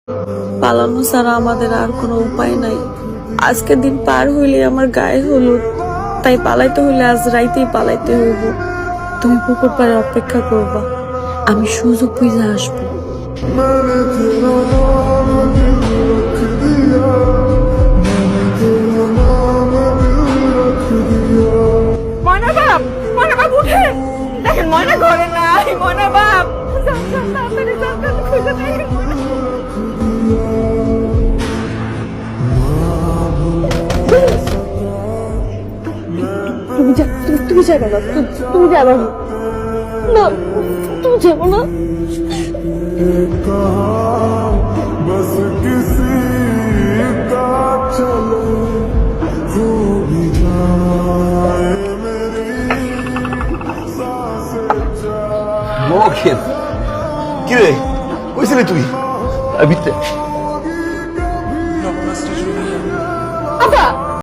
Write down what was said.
পালানো ছাড়া আমাদের আর কোনো উপায় নাই। আজকের দিন পার হইলে আমার গায়ে হলুদ, তাই পালাইতে হইলে আজ রাইতেই পালাইতে হইব। তুমি পুকুর পাড়ে অপেক্ষা করবা, আমি সুযোগ বুঝে আসবো। ময়না বাপ, ময়না বাপ উঠে দেখেন ময়না ঘরে নাই। ময়না বাপ যান, যান, তাড়াতাড়ি যান, যান, খুঁজে দেখেন ময়না। তুমি যাবে না, তুমি যাবে না, না তুমি যাবো না। बस किसी का चलो खो भी जाए मेरी सांसें जाए। মখিন কি রে কইছিলি তুই ভিতরে আব্বা